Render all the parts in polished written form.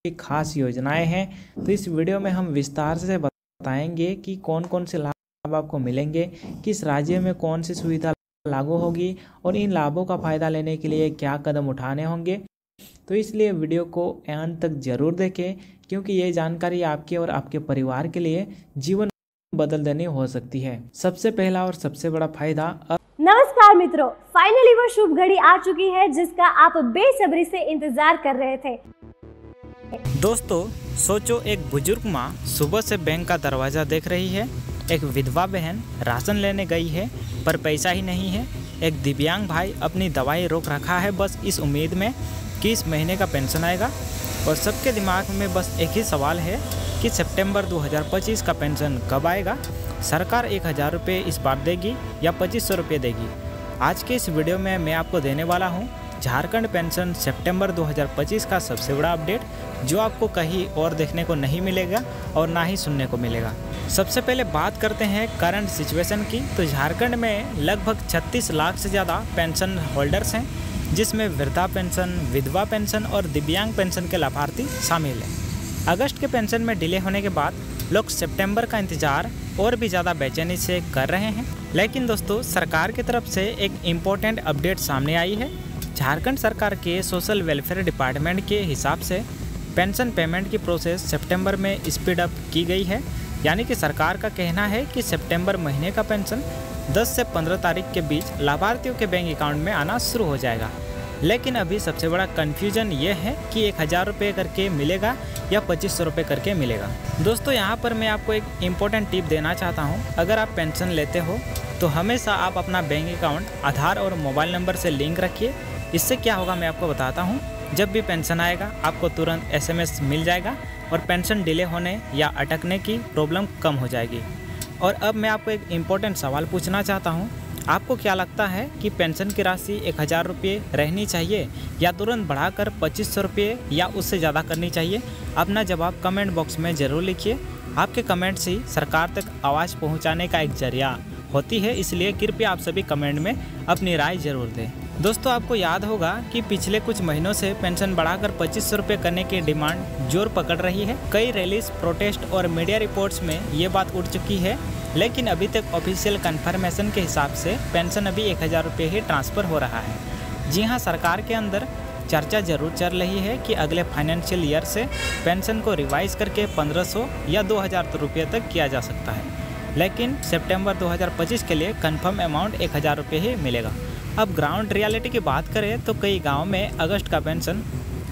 खास योजनाएं हैं। तो इस वीडियो में हम विस्तार से बताएंगे कि कौन कौन से लाभ आपको मिलेंगे, किस राज्य में कौन सी सुविधा लागू होगी और इन लाभों का फ़ायदा लेने के लिए क्या कदम उठाने होंगे। तो इसलिए वीडियो को अंत तक जरूर देखें, क्योंकि ये जानकारी आपके और आपके परिवार के लिए जीवन बदल देनी हो सकती है। सबसे पहला और सबसे बड़ा फायदा। नमस्कार मित्रों, फाइनली वो शुभ घड़ी आ चुकी है जिसका आप बेसब्री से इंतजार कर रहे थे। दोस्तों सोचो, एक बुजुर्ग माँ सुबह से बैंक का दरवाज़ा देख रही है, एक विधवा बहन राशन लेने गई है पर पैसा ही नहीं है, एक दिव्यांग भाई अपनी दवाई रोक रखा है बस इस उम्मीद में कि इस महीने का पेंशन आएगा, और सबके दिमाग में बस एक ही सवाल है कि सितंबर 2025 का पेंशन कब आएगा। सरकार 1000 रुपये इस बार देगी या 2500 रुपये देगी। आज के इस वीडियो में मैं आपको देने वाला हूँ झारखंड पेंशन सितंबर 2025 का सबसे बड़ा अपडेट, जो आपको कहीं और देखने को नहीं मिलेगा और ना ही सुनने को मिलेगा। सबसे पहले बात करते हैं करंट सिचुएशन की। तो झारखंड में लगभग 36 लाख से ज़्यादा पेंशन होल्डर्स हैं, जिसमें वृद्धा पेंशन, विधवा पेंशन और दिव्यांग पेंशन के लाभार्थी शामिल हैं। अगस्त के पेंशन में डिले होने के बाद लोग सितंबर का इंतजार और भी ज़्यादा बेचैनी से कर रहे हैं। लेकिन दोस्तों, सरकार की तरफ से एक इम्पोर्टेंट अपडेट सामने आई है। झारखंड सरकार के सोशल वेलफेयर डिपार्टमेंट के हिसाब से पेंशन पेमेंट की प्रोसेस सितंबर में स्पीड अप की गई है। यानी कि सरकार का कहना है कि सितंबर महीने का पेंशन 10 से 15 तारीख के बीच लाभार्थियों के बैंक अकाउंट में आना शुरू हो जाएगा। लेकिन अभी सबसे बड़ा कन्फ्यूजन ये है कि 1000 रुपये करके मिलेगा या 2500 रुपये करके मिलेगा। दोस्तों, यहाँ पर मैं आपको एक इम्पोर्टेंट टिप देना चाहता हूँ। अगर आप पेंशन लेते हो तो हमेशा आप अपना बैंक अकाउंट आधार और मोबाइल नंबर से लिंक रखिए। इससे क्या होगा मैं आपको बताता हूँ। जब भी पेंशन आएगा आपको तुरंत SMS मिल जाएगा और पेंशन डिले होने या अटकने की प्रॉब्लम कम हो जाएगी। और अब मैं आपको एक इम्पोर्टेंट सवाल पूछना चाहता हूँ। आपको क्या लगता है कि पेंशन की राशि 1000 रुपये रहनी चाहिए या तुरंत बढ़ाकर 2500 रुपये या उससे ज़्यादा करनी चाहिए? अपना जवाब कमेंट बॉक्स में ज़रूर लिखिए। आपके कमेंट्स ही सरकार तक आवाज़ पहुंचाने का एक जरिया होती है, इसलिए कृपया आप सभी कमेंट में अपनी राय ज़रूर दें। दोस्तों, आपको याद होगा कि पिछले कुछ महीनों से पेंशन बढ़ाकर 2500 रुपये करने की डिमांड जोर पकड़ रही है। कई रैलीज, प्रोटेस्ट और मीडिया रिपोर्ट्स में ये बात उठ चुकी है, लेकिन अभी तक ऑफिशियल कंफर्मेशन के हिसाब से पेंशन अभी 1000 रुपये ही ट्रांसफ़र हो रहा है। जी हाँ, सरकार के अंदर चर्चा जरूर चल रही है कि अगले फाइनेंशियल ईयर से पेंशन को रिवाइज करके 1500 या 2000 रुपये तक किया जा सकता है, लेकिन सितंबर 2025 के लिए कन्फर्म अमाउंट 1000 रुपये ही मिलेगा। अब ग्राउंड रियलिटी की बात करें तो कई गाँव में अगस्त का पेंशन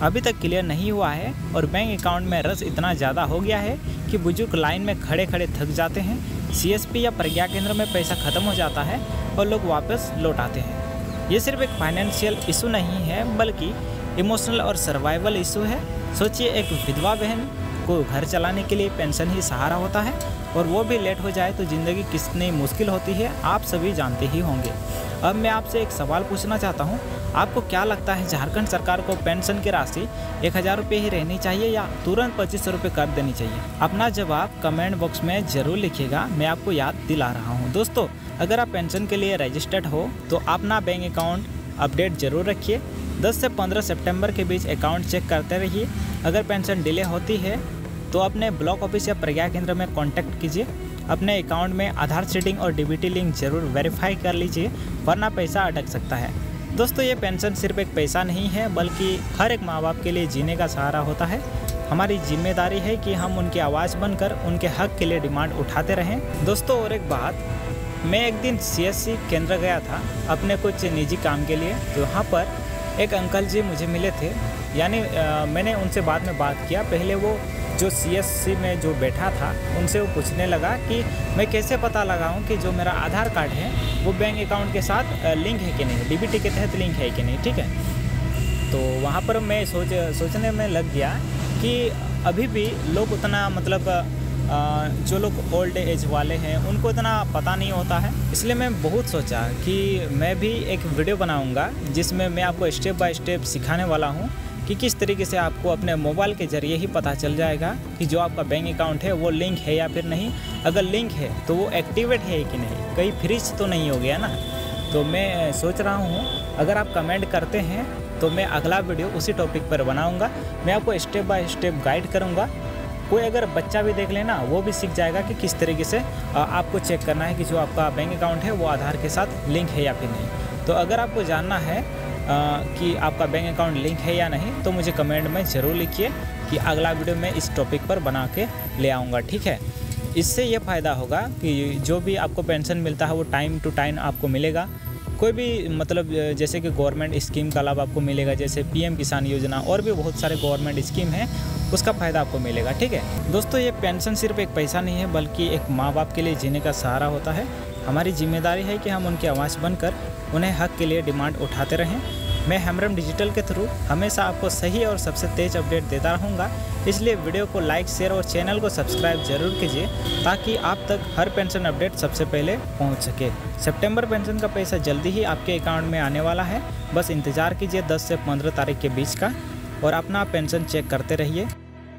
अभी तक क्लियर नहीं हुआ है और बैंक अकाउंट में रस इतना ज़्यादा हो गया है कि बुजुर्ग लाइन में खड़े खड़े थक जाते हैं। CSP या प्रज्ञा केंद्र में पैसा ख़त्म हो जाता है और लोग वापस लौट आते हैं। ये सिर्फ एक फाइनेंशियल इशू नहीं है, बल्कि इमोशनल और सर्वाइवल इशू है। सोचिए, एक विधवा बहन को घर चलाने के लिए पेंशन ही सहारा होता है और वो भी लेट हो जाए तो ज़िंदगी कितनी मुश्किल होती है आप सभी जानते ही होंगे। अब मैं आपसे एक सवाल पूछना चाहता हूँ। आपको क्या लगता है झारखंड सरकार को पेंशन की राशि 1000 रुपये ही रहनी चाहिए या तुरंत 2500 रुपये कर देनी चाहिए? अपना जवाब कमेंट बॉक्स में ज़रूर लिखिएगा, मैं आपको याद दिला रहा हूँ। दोस्तों, अगर आप पेंशन के लिए रजिस्टर्ड हो तो अपना बैंक अकाउंट अपडेट ज़रूर रखिए। 10 से 15 सितंबर के बीच अकाउंट चेक करते रहिए। अगर पेंशन डिले होती है तो अपने ब्लॉक ऑफिस या प्रज्ञा केंद्र में कॉन्टैक्ट कीजिए। अपने अकाउंट में आधार सीडिंग और DBT लिंक जरूर वेरीफाई कर लीजिए, वरना पैसा अटक सकता है। दोस्तों, ये पेंशन सिर्फ एक पैसा नहीं है, बल्कि हर एक माँ बाप के लिए जीने का सहारा होता है। हमारी जिम्मेदारी है कि हम उनकी आवाज़ बनकर उनके हक के लिए डिमांड उठाते रहें। दोस्तों, और एक बात, मैं एक दिन CSC केंद्र गया था अपने कुछ निजी काम के लिए। तो वहाँ पर एक अंकल जी मुझे मिले थे, यानी मैंने उनसे बाद में बात किया। पहले वो जो CSC में जो बैठा था उनसे वो पूछने लगा कि मैं कैसे पता लगाऊं कि जो मेरा आधार कार्ड है वो बैंक अकाउंट के साथ लिंक है कि नहीं, DBT के तहत लिंक है कि नहीं, ठीक है। तो वहाँ पर मैं सोचने में लग गया कि अभी भी लोग उतना जो लोग ओल्ड एज वाले हैं उनको इतना पता नहीं होता है। इसलिए मैं बहुत सोचा कि मैं भी एक वीडियो बनाऊँगा जिसमें मैं आपको स्टेप बाय स्टेप सिखाने वाला हूँ कि किस तरीके से आपको अपने मोबाइल के ज़रिए ही पता चल जाएगा कि जो आपका बैंक अकाउंट है वो लिंक है या फिर नहीं। अगर लिंक है तो वो एक्टिवेट है कि नहीं, कहीं फ्रीज तो नहीं हो गया ना। तो मैं सोच रहा हूँ अगर आप कमेंट करते हैं तो मैं अगला वीडियो उसी टॉपिक पर बनाऊंगा। मैं आपको स्टेप बाय स्टेप गाइड करूंगा। कोई अगर बच्चा भी देख लेना वो भी सीख जाएगा कि किस तरीके से आपको चेक करना है कि जो आपका बैंक अकाउंट है वो आधार के साथ लिंक है या फिर नहीं। तो अगर आपको जानना है कि आपका बैंक अकाउंट लिंक है या नहीं तो मुझे कमेंट में ज़रूर लिखिए कि अगला वीडियो मैं इस टॉपिक पर बना के ले आऊँगा, ठीक है। इससे ये फ़ायदा होगा कि जो भी आपको पेंशन मिलता है वो टाइम टू टाइम आपको मिलेगा। कोई भी मतलब जैसे कि गवर्नमेंट स्कीम का लाभ आपको मिलेगा, जैसे पीएम किसान योजना और भी बहुत सारे गवर्नमेंट स्कीम हैं, उसका फ़ायदा आपको मिलेगा, ठीक है। दोस्तों ये पेंशन सिर्फ एक पैसा नहीं है बल्कि एक माँ बाप के लिए जीने का सहारा होता है। हमारी जिम्मेदारी है कि हम उनकी आवाज़ बनकर उन्हें हक के लिए डिमांड उठाते रहें। मैं हेम्ब्रम डिजिटल के थ्रू हमेशा आपको सही और सबसे तेज़ अपडेट देता रहूँगा, इसलिए वीडियो को लाइक, शेयर और चैनल को सब्सक्राइब जरूर कीजिए ताकि आप तक हर पेंशन अपडेट सबसे पहले पहुंच सके। सितंबर पेंशन का पैसा जल्दी ही आपके अकाउंट में आने वाला है, बस इंतज़ार कीजिए 10 से 15 तारीख के बीच का और अपना पेंशन चेक करते रहिए।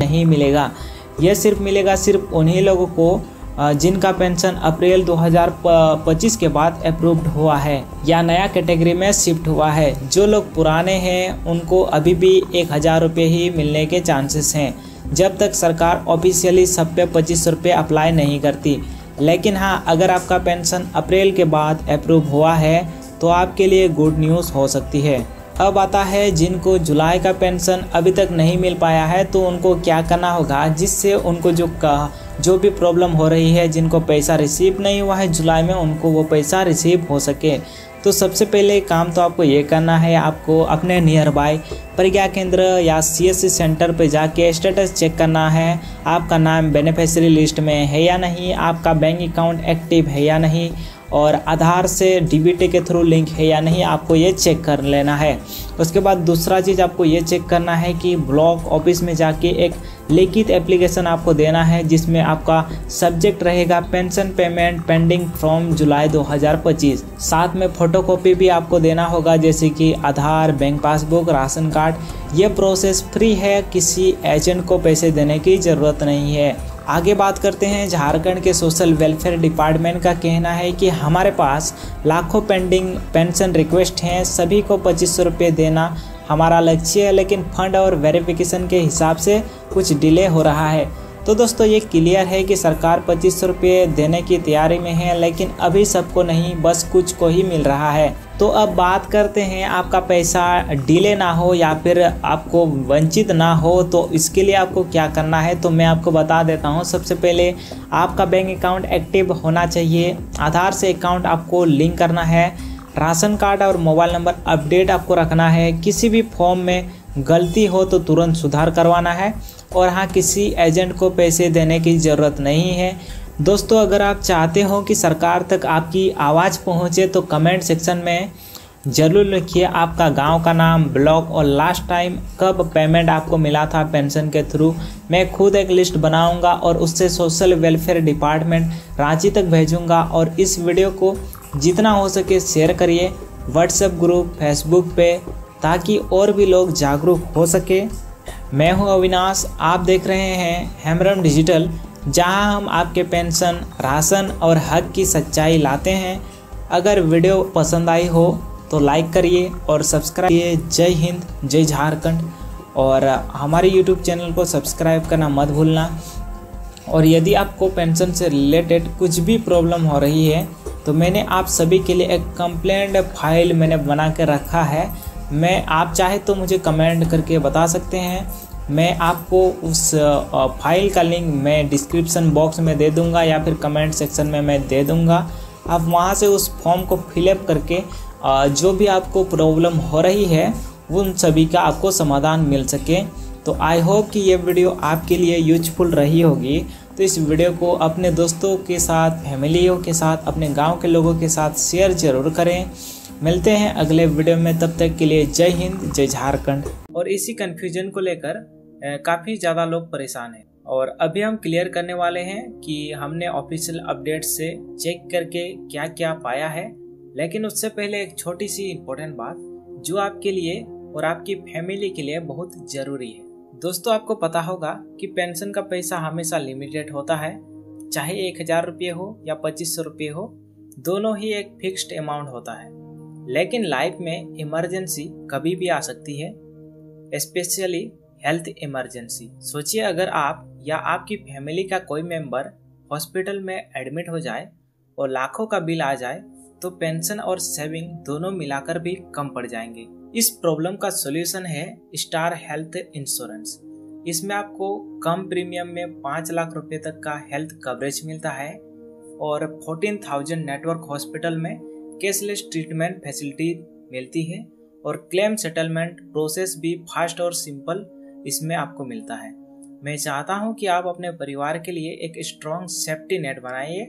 नहीं मिलेगा, यह सिर्फ मिलेगा सिर्फ उन्हीं लोगों को जिनका पेंशन अप्रैल 2025 के बाद अप्रूव्ड हुआ है या नया कैटेगरी में शिफ्ट हुआ है। जो लोग पुराने हैं उनको अभी भी 1000 रुपये ही मिलने के चांसेस हैं, जब तक सरकार ऑफिशियली सब पे 2500 रुपये अप्लाई नहीं करती। लेकिन हाँ, अगर आपका पेंशन अप्रैल के बाद अप्रूव हुआ है तो आपके लिए गुड न्यूज़ हो सकती है। अब आता है जिनको जुलाई का पेंशन अभी तक नहीं मिल पाया है तो उनको क्या करना होगा, जिससे उनको जो भी प्रॉब्लम हो रही है, जिनको पैसा रिसीव नहीं हुआ है जुलाई में, उनको वो पैसा रिसीव हो सके। तो सबसे पहले काम तो आपको ये करना है, आपको अपने नियर बाय प्रज्ञा केंद्र या CSC सेंटर पे जाके स्टेटस चेक करना है। आपका नाम बेनिफिशियरी लिस्ट में है या नहीं, आपका बैंक अकाउंट एक्टिव है या नहीं और आधार से DBT के थ्रू लिंक है या नहीं, आपको ये चेक कर लेना है। उसके बाद दूसरा चीज़ आपको ये चेक करना है कि ब्लॉक ऑफिस में जाके एक लिखित एप्लीकेशन आपको देना है, जिसमें आपका सब्जेक्ट रहेगा पेंशन पेमेंट पेंडिंग फ्रॉम जुलाई 2025। साथ में फ़ोटोकॉपी भी आपको देना होगा, जैसे कि आधार, बैंक पासबुक, राशन कार्ड। ये प्रोसेस फ्री है, किसी एजेंट को पैसे देने की ज़रूरत नहीं है। आगे बात करते हैं। झारखंड के सोशल वेलफेयर डिपार्टमेंट का कहना है कि हमारे पास लाखों पेंडिंग पेंशन रिक्वेस्ट हैं, सभी को 2500 रुपये देना हमारा लक्ष्य है, लेकिन फंड और वेरिफिकेशन के हिसाब से कुछ डिले हो रहा है। तो दोस्तों ये क्लियर है कि सरकार 2500 रुपये देने की तैयारी में है, लेकिन अभी सबको नहीं, बस कुछ को ही मिल रहा है। तो अब बात करते हैं, आपका पैसा डिले ना हो या फिर आपको वंचित ना हो तो इसके लिए आपको क्या करना है, तो मैं आपको बता देता हूं। सबसे पहले आपका बैंक अकाउंट एक्टिव होना चाहिए, आधार से अकाउंट आपको लिंक करना है, राशन कार्ड और मोबाइल नंबर अपडेट आपको रखना है, किसी भी फॉर्म में गलती हो तो तुरंत सुधार करवाना है और हाँ, किसी एजेंट को पैसे देने की ज़रूरत नहीं है। दोस्तों अगर आप चाहते हो कि सरकार तक आपकी आवाज़ पहुँचे तो कमेंट सेक्शन में ज़रूर लिखिए आपका गांव का नाम, ब्लॉक और लास्ट टाइम कब पेमेंट आपको मिला था पेंशन के थ्रू। मैं खुद एक लिस्ट बनाऊंगा और उससे सोशल वेलफेयर डिपार्टमेंट रांची तक भेजूंगा। और इस वीडियो को जितना हो सके शेयर करिए व्हाट्सएप ग्रुप, फेसबुक पे, ताकि और भी लोग जागरूक हो सके। मैं हूं अविनाश, आप देख रहे हैं हेम्ब्रम डिजिटल, जहां हम आपके पेंशन, राशन और हक की सच्चाई लाते हैं। अगर वीडियो पसंद आई हो तो लाइक करिए और सब्सक्राइब करिए। जय हिंद, जय झारखंड। और हमारे यूट्यूब चैनल को सब्सक्राइब करना मत भूलना। और यदि आपको पेंशन से रिलेटेड कुछ भी प्रॉब्लम हो रही है तो मैंने आप सभी के लिए एक कंप्लेंट फाइल मैंने बना के रखा है। मैं आप चाहे तो मुझे कमेंट करके बता सकते हैं, मैं आपको उस फाइल का लिंक मैं डिस्क्रिप्शन बॉक्स में दे दूंगा या फिर कमेंट सेक्शन में मैं दे दूंगा। आप वहां से उस फॉर्म को फिलअप करके जो भी आपको प्रॉब्लम हो रही है उन सभी का आपको समाधान मिल सके। तो आई होप कि ये वीडियो आपके लिए यूजफुल रही होगी। तो इस वीडियो को अपने दोस्तों के साथ, फैमिलियों के साथ, अपने गांव के लोगों के साथ शेयर जरूर करें। मिलते हैं अगले वीडियो में, तब तक के लिए जय हिंद, जय झारखंड। और इसी कन्फ्यूजन को लेकर काफ़ी ज़्यादा लोग परेशान हैं और अभी हम क्लियर करने वाले हैं कि हमने ऑफिशियल अपडेट से चेक करके क्या क्या पाया है। लेकिन उससे पहले एक छोटी सी इम्पोर्टेंट बात जो आपके लिए और आपकी फैमिली के लिए बहुत ज़रूरी है। दोस्तों आपको पता होगा कि पेंशन का पैसा हमेशा लिमिटेड होता है, चाहे 1000 रुपये हो या 2500 रुपये हो, दोनों ही एक फिक्स्ड अमाउंट होता है। लेकिन लाइफ में इमरजेंसी कभी भी आ सकती है, स्पेशली हेल्थ इमरजेंसी। सोचिए अगर आप या आपकी फैमिली का कोई मेंबर हॉस्पिटल में एडमिट हो जाए और लाखों का बिल आ जाए तो पेंशन और सेविंग दोनों मिलाकर भी कम पड़ जाएंगे। इस प्रॉब्लम का सॉल्यूशन है स्टार हेल्थ इंश्योरेंस। इसमें आपको कम प्रीमियम में 5 लाख रुपए तक का हेल्थ कवरेज मिलता है और 14,000 नेटवर्क हॉस्पिटल में कैशलेस ट्रीटमेंट फैसिलिटी मिलती है और क्लेम सेटलमेंट प्रोसेस भी फास्ट और सिंपल इसमें आपको मिलता है। मैं चाहता हूं कि आप अपने परिवार के लिए एक स्ट्रॉन्ग सेफ्टी नेट बनाइए।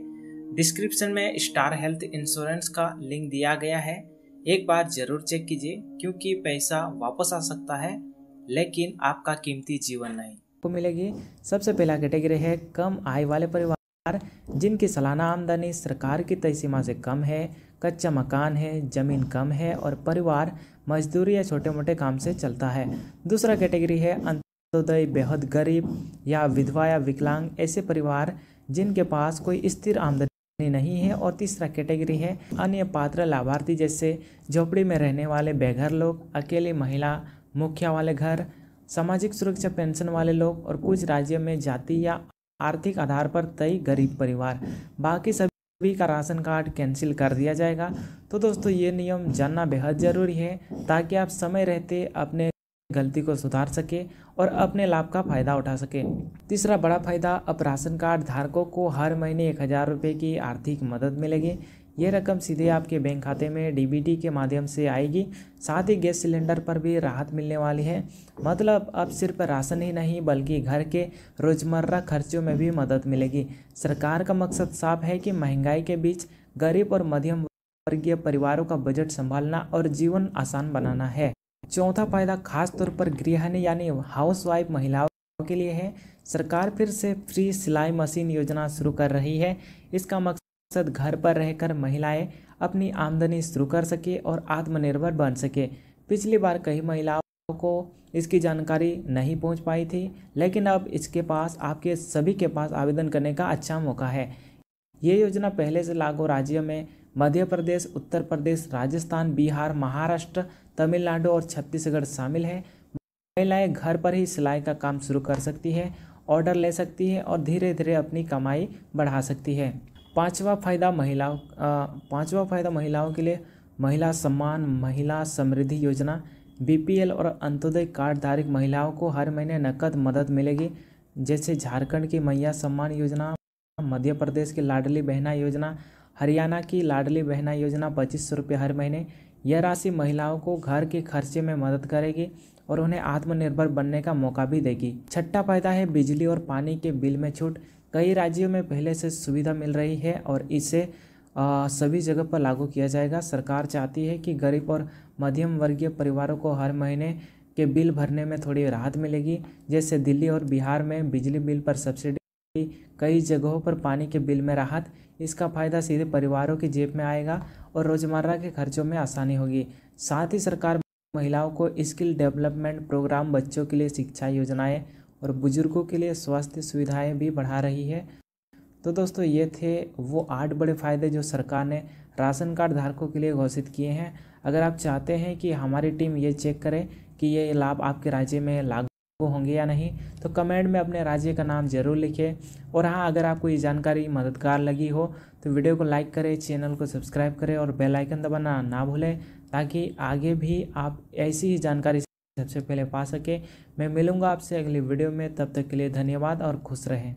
डिस्क्रिप्शन में स्टार हेल्थ इंश्योरेंस का लिंक दिया गया है, एक बार जरूर चेक कीजिए, क्योंकि पैसा वापस आ सकता है लेकिन आपका कीमती जीवन नहीं। को मिलेगी। सबसे पहला कैटेगरी है कम आय वाले परिवार जिनकी सालाना आमदनी सरकार की तय सीमा से कम है, कच्चा मकान है, जमीन कम है और परिवार मजदूरी या छोटे मोटे काम से चलता है। दूसरा कैटेगरी है अंत्योदय, बेहद गरीब या विधवा या विकलांग, ऐसे परिवार जिनके पास कोई स्थिर आमदनी नहीं है। और तीसरा कैटेगरी है अन्य पात्र लाभार्थी, जैसे झोपड़ी में रहने वाले बेघर लोग, अकेली महिला, मुखिया वाले घर, सामाजिक सुरक्षा पेंशन वाले लोग और कुछ राज्यों में जाति या आर्थिक आधार पर तय गरीब परिवार। बाकी सभी का राशन कार्ड कैंसिल कर दिया जाएगा। तो दोस्तों ये नियम जानना बेहद ज़रूरी है ताकि आप समय रहते अपने गलती को सुधार सके और अपने लाभ का फायदा उठा सके। तीसरा बड़ा फायदा, अब राशन कार्ड धारकों को हर महीने 1,000 रुपये की आर्थिक मदद मिलेगी। ये रकम सीधे आपके बैंक खाते में डीबीटी के माध्यम से आएगी। साथ ही गैस सिलेंडर पर भी राहत मिलने वाली है। मतलब अब सिर्फ राशन ही नहीं बल्कि घर के रोजमर्रा खर्चों में भी मदद मिलेगी। सरकार का मकसद साफ है कि महंगाई के बीच गरीब और मध्यम वर्गीय परिवारों का बजट संभालना और जीवन आसान बनाना है। चौथा फायदा खास तौर पर गृहिणी यानी हाउसवाइफ महिलाओं के लिए है। सरकार फिर से फ्री सिलाई मशीन योजना शुरू कर रही है। इसका मकसद घर पर रहकर महिलाएं अपनी आमदनी शुरू कर सके और आत्मनिर्भर बन सके। पिछली बार कई महिलाओं को इसकी जानकारी नहीं पहुंच पाई थी, लेकिन अब इसके पास आपके सभी के पास आवेदन करने का अच्छा मौका है। ये योजना पहले से लागू राज्यों में मध्य प्रदेश, उत्तर प्रदेश, राजस्थान, बिहार, महाराष्ट्र, तमिलनाडु और छत्तीसगढ़ शामिल है। महिलाएं घर पर ही सिलाई का काम शुरू कर सकती है, ऑर्डर ले सकती है और धीरे धीरे अपनी कमाई बढ़ा सकती है। पांचवा फायदा महिलाओं के लिए महिला सम्मान, महिला समृद्धि योजना। बीपीएल और अंत्योदय कार्ड धारक महिलाओं को हर महीने नकद मदद मिलेगी, जैसे झारखंड की मैया सम्मान योजना, मध्य प्रदेश की लाडली बहना योजना, हरियाणा की लाडली बहना योजना 2500 रुपये हर महीने। यह राशि महिलाओं को घर के खर्चे में मदद करेगी और उन्हें आत्मनिर्भर बनने का मौका भी देगी। छठा फायदा है बिजली और पानी के बिल में छूट। कई राज्यों में पहले से सुविधा मिल रही है और इसे सभी जगह पर लागू किया जाएगा। सरकार चाहती है कि गरीब और मध्यम वर्गीय परिवारों को हर महीने के बिल भरने में थोड़ी राहत मिलेगी, जैसे दिल्ली और बिहार में बिजली बिल पर सब्सिडी, कई जगहों पर पानी के बिल में राहत। इसका फायदा सीधे परिवारों की जेब में आएगा और रोजमर्रा के खर्चों में आसानी होगी। साथ ही सरकार महिलाओं को स्किल डेवलपमेंट प्रोग्राम, बच्चों के लिए शिक्षा योजनाएं और बुजुर्गों के लिए स्वास्थ्य सुविधाएं भी बढ़ा रही है। तो दोस्तों ये थे वो 8 बड़े फायदे जो सरकार ने राशन कार्ड धारकों के लिए घोषित किए हैं। अगर आप चाहते हैं कि हमारी टीम ये चेक करे कि ये लाभ आपके राज्य में लागू होंगे या नहीं, तो कमेंट में अपने राज्य का नाम जरूर लिखें। और हाँ, अगर आपको ये जानकारी मददगार लगी हो तो वीडियो को लाइक करें, चैनल को सब्सक्राइब करें और बेल आइकन दबाना ना भूलें, ताकि आगे भी आप ऐसी ही जानकारी सबसे पहले पा सके। मैं मिलूंगा आपसे अगली वीडियो में, तब तक के लिए धन्यवाद और खुश रहें।